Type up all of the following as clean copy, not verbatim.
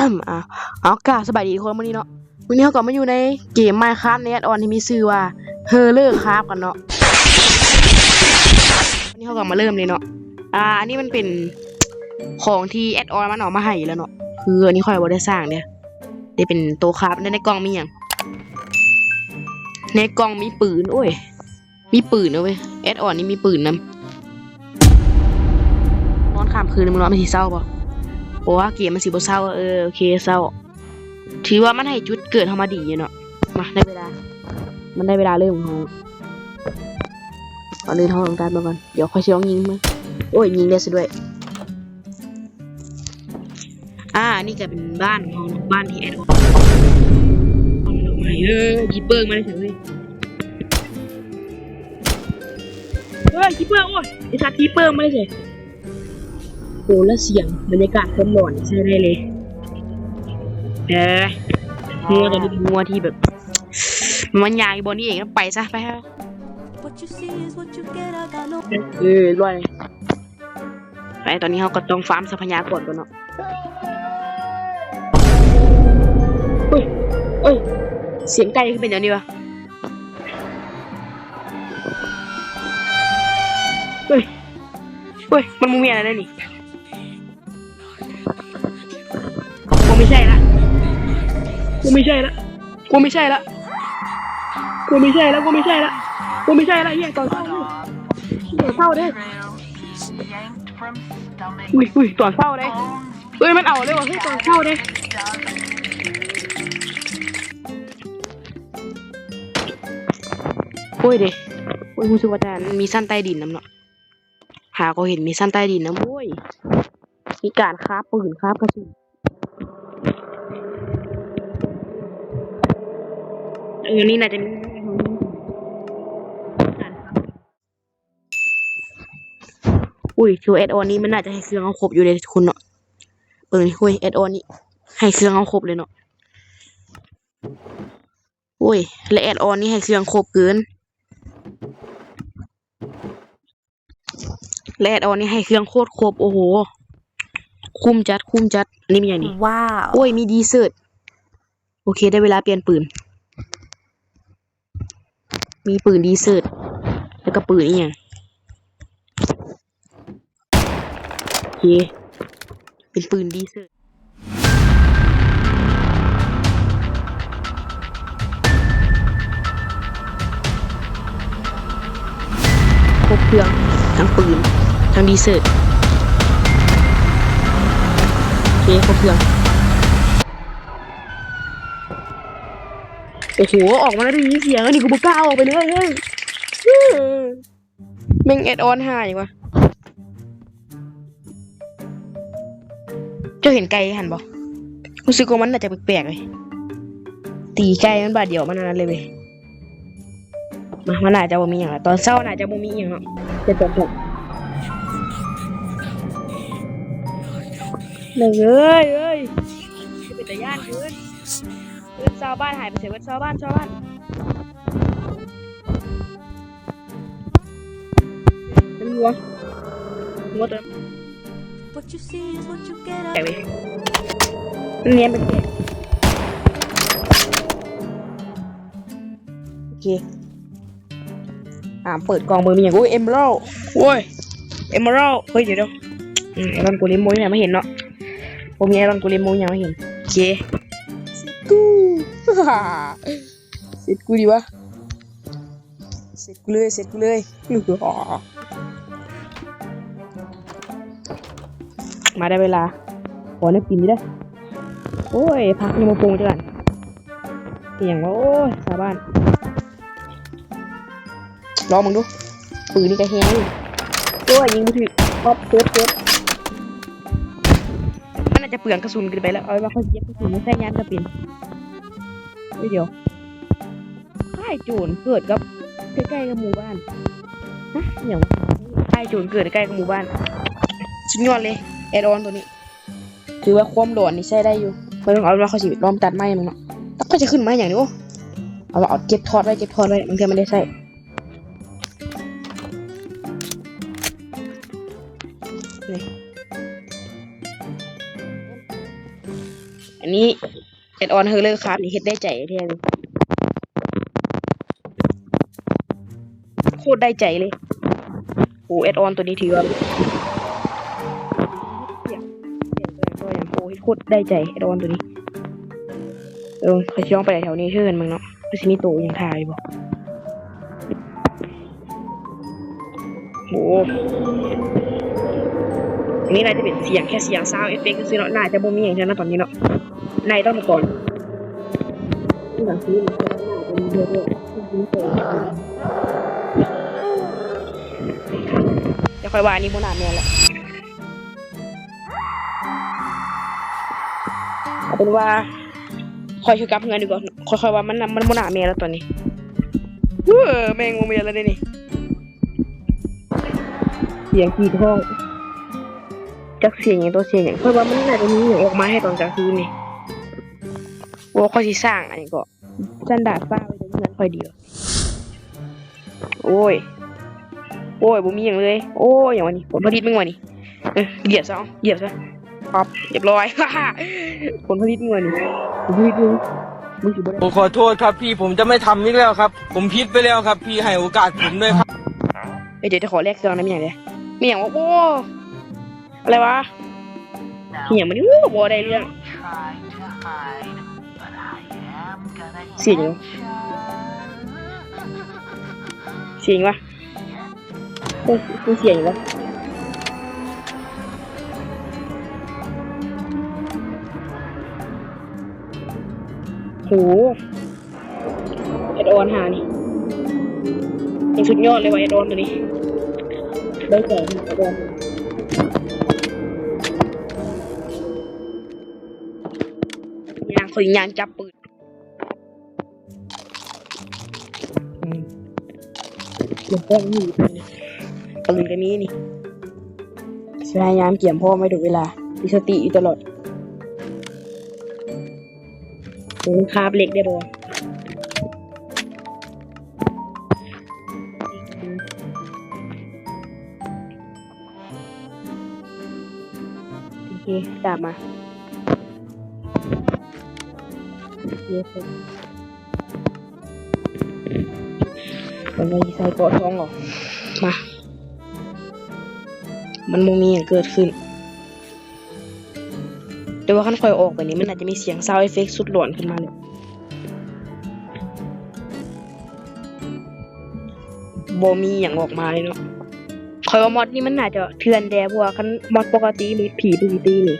อ่ะเอากล่าวสบายดีคนวันนี้เนาะวันนี้เขาก็มาอยู่ในเกม Minecraft ในแอดออนที่มีชื่อว่า Herlercraft กันเนาะวันนี้เขาก็มาเริ่มเลยเนาะอันนี้มันเป็นของที่แอดออนมันออกมาให้แล้วเนาะคืออันนี้ค่อยบ่ได้สร้างเนี่ยได้เป็นโตคราฟในกล่องมีอย่างในกล่องมีปืนโอ้ยมีปืนนะเว้ยแอดออนนี่มีปืนนำนอนข้ามคืนมึงนอนไม่สิเศร้าป่ะเพราะว่าเกมมันสิบ่เศร้าโอเคเศร้าถือว่ามันให้จุดเกิดเฮามาดีอยู่เนาะมาได้เวลามันได้เวลาเริ่มของเฮาก่อนอื่นเฮาต้องการมาก่อนเดี๋ยวค่อยสิลองยิงมึงโอ้ยยิงได้ซะด้วยนี่ก็เป็นบ้านของเฮาบ้านที่แอดออนคีเปอร์มาได้เฉยเว้ยคีเปอร์โอ้ยไอ้สัตว์คีเปอร์มาได้เฉยโหแล้วเสียงบรรยากาศคนหลอนใช่ได้เลยงัวตัวนี้เป็นงัวที่แบบมันยางบนนี้เองแล้วไปซะไปฮะรวยไปตอนนี้เขาก็ต้องฟาร์มทรัพยากรก่อนเนาะเอ้ยเสียงไก่เป็นอย่างนี้วะเฮ้ยมันมีอะไรนี่กูไม่ใช่ละเฮียตอนเศร้าเฮียเศร้าเด้อุ้ยตอนเศร้าเด้มันเอาเลยวะตอนเศร้าเด้รู้สึกว่าจะมีสั้นใต้ดินน้ำเนาะหาก็เห็นมีสั้นใต้ดินนะมีการค้าปืนค้ากระสุนอย่างนี้น่าจะมีคือแอดออนนี้มันน่าจะให้เครื่องเอาครบอยู่เลยคุณเนาะแอดออนนี้ให้เครื่องเอาครบเลยเนาะและแอดออนนี้ให้เครื่องครบเกินและแอดออนนี้ให้เครื่องโคตรครบโอ้โหคุ้มจัดนี่มีอย่างนี้ว้าวมีดีเซิร์ตโอเคได้เวลาเปลี่ยนปืนมีปืนดีเซิร์ตแล้วก็ปืนอีกอย่างโอเคเป็นปืนดีเซิร์ตครบเครื่องทั้งปืนทั้งดีเซิร์ตโอเคครบเครื่องโอ้โหออกมาแล้วได้ยินเสียงอันนี้กูบ่กล้าออกไปเลยแม่งแอดออนหายว่ะเจ้าเห็นไก่หันบ่รู้สึกว่ามันน่าจะแปลกๆเลยตีไก่มันบาดเดียวมันนั้นเลยเว้ยมันน่าจะบ่มีอย่างละตอนเช้าน่าจะบ่มีอย่างเนาะจะตกเลยเป็นตาย่านเกินชาวบ้านหายไปเสียเว้ยชาวบ้านเป็นงัวตัวแต่เว้ยมันเนียนเป็นแกโอเคเปิดกล่องเบอร์มีอย่างเอมเบอรัลเอมเบอรัลเฮ้ยเดี๋ยวไอรอนกูเลมโมยังไม่เห็นเนาะผมมีไอรอนกูเลมโมยังไม่เห็นโอเคกูเสร็จกูดีวะเสร็จกูเลยมาได้เวลาขอนักกินดิได้พักในโมโปงจังกันอย่างว่าชาวบ้านลองมึงดูปืนนี่ก็แฮงยิงมือถือป๊อปเปิดมันน่าจะเปลืองกระสุนเกินไปแล้วเอาไว้ว่าเขาเย็บกระสุนไม่ใช่ยานจะเป็นเดี๋ยวค่ายโจรเกิดกับใกล้ๆกับหมู่บ้านอย่างค่ายโจรเกิดใกล้กับหมู่บ้านสุดยอดเลยแอดออนตัวนี้ถือว่าความหลอนนี่ใช้ได้อยู่ไม่ต้องเอาเขาสิล้อมตัดไม้มึงเนาะแล้วก็จะขึ้นมาอย่างนี้เอาเก็บทอดไว้บางทีมันได้ใส่ อันนี้แอดออนเฮอร์เลอร์ครับนี่เฮ็ดได้ใจแท้เลยโคตรได้ใจเลยโอ้แอดออนตัวนี้ถือว่าเสียงตัวอย่างโอ้โคตรได้ใจแอดออนตัวนี้เคยช่องไปแถวนี้เชิญมึงเนาะคือสิมีโตยังถ่ายบ่โอ้อันนี้น่าจะเป็นเสียงแค่เสียงซาวด์เอฟเฟกต์คือเนาะน่าจะบ่มีอย่างเช่นนะตอนนี้เนาะนายต้องมาก่อนที่หลังซื้อมันจะมีเยอะด้วยจะค่อยว่านี่โมนาแม่แหละเอาเป็นว่าคอยช่วยกลับเงินดีกว่าค่อยๆว่ามันโมนาแม่แล้วตอนนี้แม่งโมเมียแล้วนี่เสียงกีดห้องจักเสียงอย่างตัวเสียงอย่างค่อยว่ามันน่าจะมีอย่างออกมาให้ตอนกลางคืนนี่ว่าค่อยสิสร้างอันนี้ก็จันดาดฟ้าไว้ตรงนั้นค่อยเดียวโอ้ยบ่มีอย่างเลยโอ้ยอย่างวันนี้ผลผลิตมึงวันนี้เหยียบซะครับเรียบร้อยผลผลิตมึงวันนี้ผลผลิตมึงผมขอโทษครับพี่ผมจะไม่ทำอีกแล้วครับผมผิดไปแล้วครับพี่ให้โอกาสผมด้วยครับเดี๋ยวจะขอแลกเครื่องนะมีอย่างไรมีอย่างว่าโอ้อะไรวะมีอย่างมันนี่โอ้ได้เรื่องเสียงวะกูเสียงวะโหแอดออนหานี่เป็นสุดยอดเลยว่ะแอดออนตัวนี้ได้แก่แอดออนยางจับปืนเดี๋ยวพ่อมีปืนกันนี้นี่พยายามเกี่ยมพ่อไม่ถูกเวลามีสติอยู่ตลอดคาบเล็กได้บ่โอเคตามมามันไม่ใส่เกาะท้องหรอมามันมีอย่างเกิดขึ้นแต่ว่าขั้นคอยออกไปนี้มันอาจจะมีเสียงซาวด์เอฟเฟกต์สุดหลอนขึ้นมาเลยโบมีอย่างออกมาเลยเนาะคอยว่ามอดนี่มันน่าจะเถื่อนแดเพราะว่าขั้นมอดปกติมีผีปกตินี่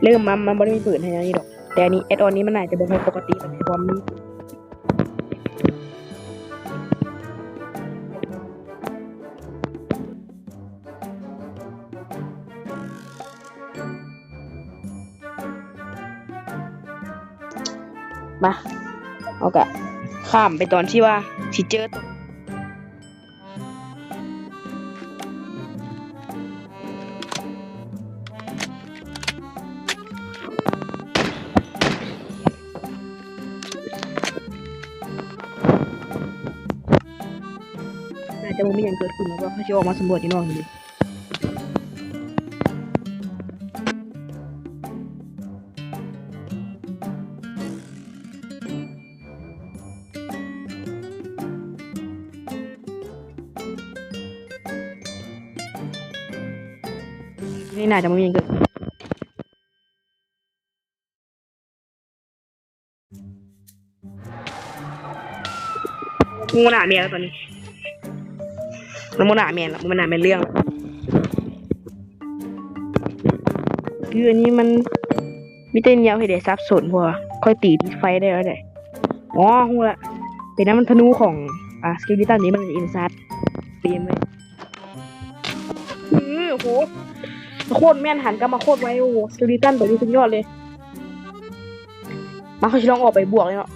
เริ่มมันไม่ได้มีปืนให้นี่หรอกแต่อันนี้แอดออนนี้มันอาจจะเป็นปกติแบบความนี้มาเอากะข้ามไปตอนที่ว่าสิเจอน่าจะไม่มีอย่างเกิดขึ้นแล้วก็เขาจะออกมาสำรวจที่นอกนี่นี่น่าจะไม่มีอย่างเกิดงูหนาเมียแล้วตอนนี้แล้วมันหนาเมียแล้วมันหนาเมียเรื่องคืออันนี้มันมิเตนยาวให้เด็กซับสนพอค่อยตีไฟได้แล้วได้อ๋อฮู้ละเป็นน้ำมันธนูของสกิลดิตันนี้มันอินซัดเตรียมไว้โอ้โหโคตรแม่นหันกลับมาโคตรไวโอ้โหสกิลดิตันตัวนี้สุดยอดเลยมาเขาจะลองออกไปบวกเลยเนาะ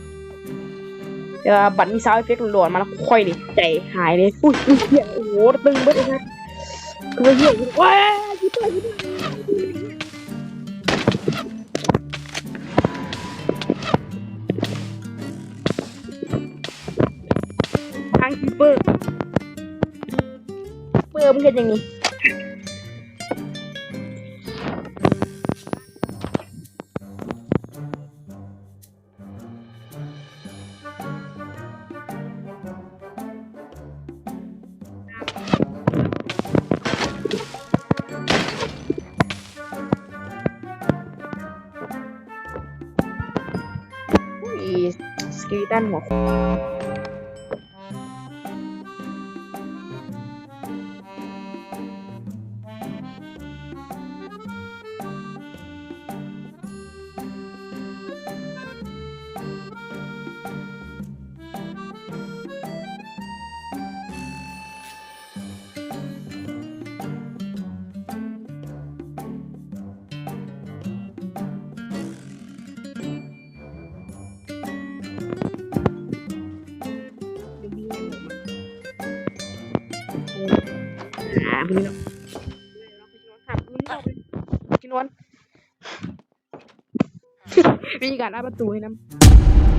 เดี๋ยวบัตรมีซาวด์เอฟเฟกต์หลอนๆมาแล้วค่อยดิใจหายเลยอุ้ยเหี้ยโอ้โหตึงเบิดเลยนะคือเหี้ยว้ายิ้มไปทางคีเปอร์มึงเห็นอย่างนี้ สกิลิตันหัวคุณนี่เนาะกินนวลวิธีการอ้าประตูให้น้ำ